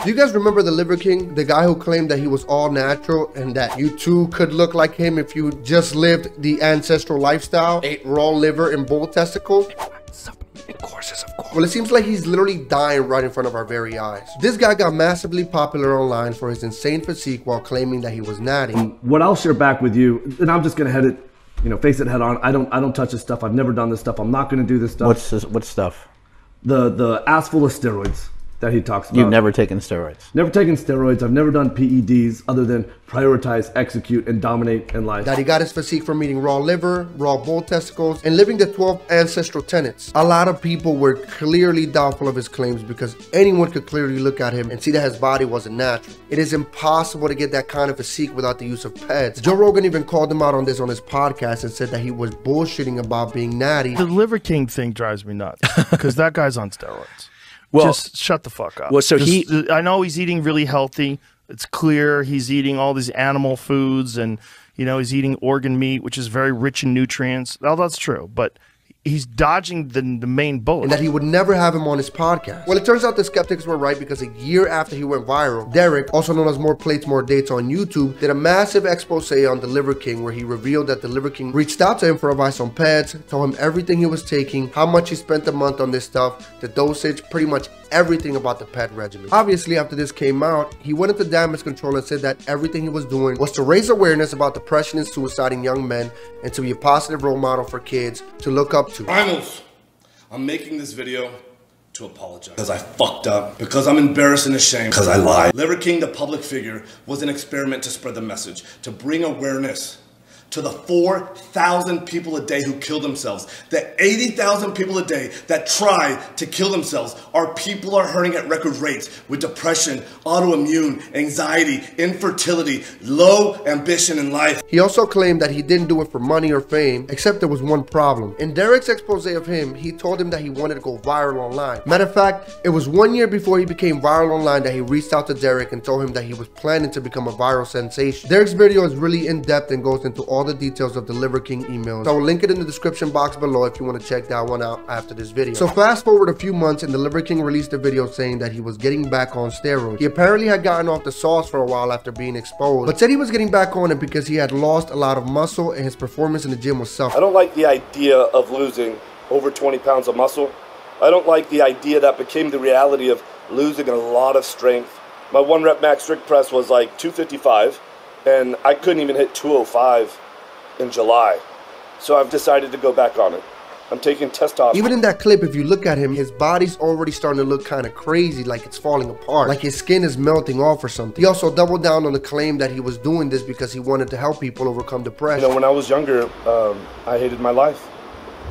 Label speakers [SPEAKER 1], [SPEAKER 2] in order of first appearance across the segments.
[SPEAKER 1] Do you guys remember the Liver King? The guy who claimed that he was all natural and that you too could look like him if you just lived the ancestral lifestyle, ate raw liver and bull testicles? In courses, of course. Well, it seems like he's literally dying right in front of our very eyes. This guy got massively popular online for his insane physique while claiming that he was natty.
[SPEAKER 2] What I'll share back with you, and I'm just gonna face it head on. I don't touch this stuff. I've never done this stuff. I'm not gonna do this stuff.
[SPEAKER 3] What stuff?
[SPEAKER 2] The ass full of steroids that he talks about.
[SPEAKER 3] You've never taken steroids?
[SPEAKER 2] Never taken steroids. I've never done PEDs other than prioritize, execute, and dominate in life.
[SPEAKER 1] That he got his physique from eating raw liver, raw bull testicles, and living the 12 ancestral tenets. A lot of people were clearly doubtful of his claims because anyone could clearly look at him and see that his body wasn't natural. It is impossible to get that kind of physique without the use of peds. Joe Rogan even called him out on this on his podcast and said that he was bullshitting about being natty.
[SPEAKER 4] The Liver King thing drives me nuts because that guy's on steroids. Well, just shut the fuck up.
[SPEAKER 3] Well, so
[SPEAKER 4] I know he's eating really healthy. It's clear he's eating all these animal foods and, he's eating organ meat, which is very rich in nutrients. Well, that's true. But he's dodging the main bullet.
[SPEAKER 1] And that he would never have him on his podcast. Well, it turns out the skeptics were right because a year after he went viral, Derek, also known as More Plates, More Dates on YouTube, did a massive expose on the Liver King where he revealed that the Liver King reached out to him for advice on peds, told him everything he was taking, how much he spent a month on this stuff, the dosage, pretty much everything about the ped regimen. Obviously, after this came out, he went into damage control and said that everything he was doing was to raise awareness about depression and suicide in young men and to be a positive role model for kids to look up to.
[SPEAKER 5] Primals, I'm making this video to apologize because I fucked up, because I'm embarrassed and ashamed, because I lied. Liver King, the public figure, was an experiment to spread the message, to bring awareness to the 4,000 people a day who kill themselves. The 80,000 people a day that try to kill themselves. Our people are hurting at record rates with depression, autoimmune, anxiety, infertility, low ambition in life.
[SPEAKER 1] He also claimed that he didn't do it for money or fame, except there was one problem. In Derek's expose of him, he told him that he wanted to go viral online. Matter of fact, it was 1 year before he became viral online that he reached out to Derek and told him that he was planning to become a viral sensation. Derek's video is really in-depth and goes into all the details of the Liver King emails. So I will link it in the description box below if you want to check that one out after this video. So fast forward a few months and the Liver King released a video saying that he was getting back on steroids. He apparently had gotten off the sauce for a while after being exposed, but said he was getting back on it because he had lost a lot of muscle and his performance in the gym was suffering.
[SPEAKER 6] I don't like the idea of losing over 20 pounds of muscle. I don't like the idea that became the reality of losing a lot of strength. My 1 rep max strict press was like 255 and I couldn't even hit 205 in July. So I've decided to go back on it. I'm taking testosterone.
[SPEAKER 1] Even in that clip, if you look at him, his body's already starting to look kind of crazy, like it's falling apart, like his skin is melting off or something. He also doubled down on the claim that he was doing this because he wanted to help people overcome depression.
[SPEAKER 6] When I was younger, I hated my life.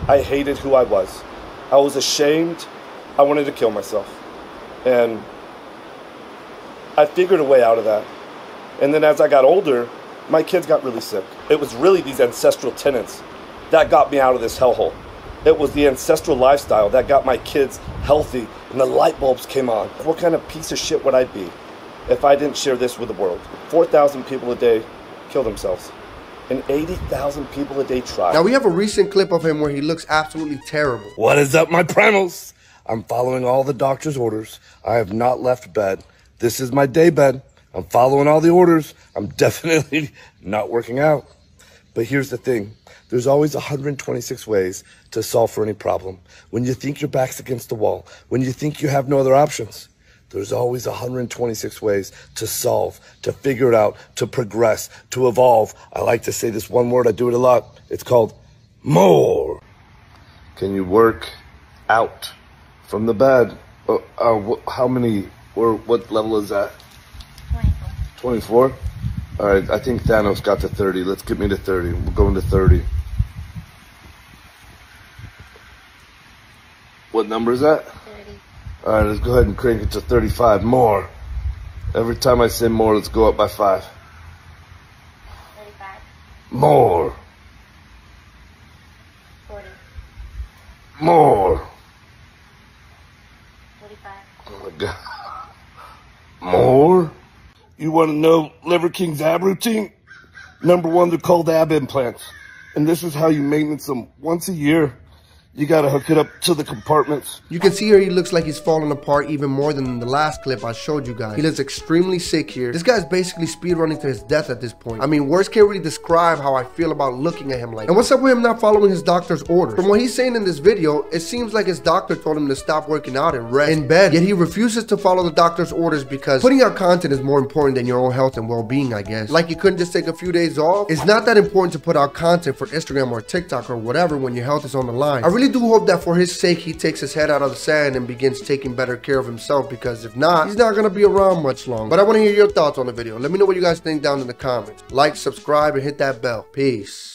[SPEAKER 6] I hated who I was. I was ashamed. I wanted to kill myself. And I figured a way out of that. And then as I got older, my kids got really sick. It was really these ancestral tenets that got me out of this hellhole. It was the ancestral lifestyle that got my kids healthy and the light bulbs came on. What kind of piece of shit would I be if I didn't share this with the world? 4,000 people a day kill themselves and 80,000 people a day try.
[SPEAKER 1] Now we have a recent clip of him where he looks absolutely terrible.
[SPEAKER 6] What is up, my primals? I'm following all the doctor's orders. I have not left bed. This is my day bed. I'm following all the orders. I'm definitely not working out. But here's the thing. There's always 126 ways to solve for any problem. When you think your back's against the wall, when you think you have no other options, there's always 126 ways to solve, to figure it out, to progress, to evolve. I like to say this one word. I do it a lot. It's called more. Can you work out from the bed? How many, or what level is that? 24? All right, I think Thanos got to 30. Let's get me to 30. We're going to 30. What number is that? 30. All right, let's go ahead and crank it to 35. More. Every time I say more, let's go up by 5.
[SPEAKER 7] 35.
[SPEAKER 6] More.
[SPEAKER 7] 40.
[SPEAKER 6] More.
[SPEAKER 7] 45.
[SPEAKER 6] Oh my God. More? You want to know Liver King's ab routine? Number 1, they're called ab implants. And this is how you maintenance them once a year. You gotta hook it up to the compartments.
[SPEAKER 1] You can see here he looks like he's falling apart even more than in the last clip I showed you guys. He looks extremely sick here. This guy's basically speedrunning to his death at this point. I mean, words can't really describe how I feel about looking at him like that. And what's up with him not following his doctor's orders? From what he's saying in this video, it seems like his doctor told him to stop working out and rest in bed, yet he refuses to follow the doctor's orders because putting out content is more important than your own health and well-being, I guess. Like you couldn't just take a few days off? It's not that important to put out content for Instagram or TikTok or whatever when your health is on the line. I really do hope that for his sake he takes his head out of the sand and begins taking better care of himself, because if not, he's not gonna be around much longer. But I want to hear your thoughts on the video. Let me know what you guys think down in the comments. Like, subscribe, and hit that bell. Peace.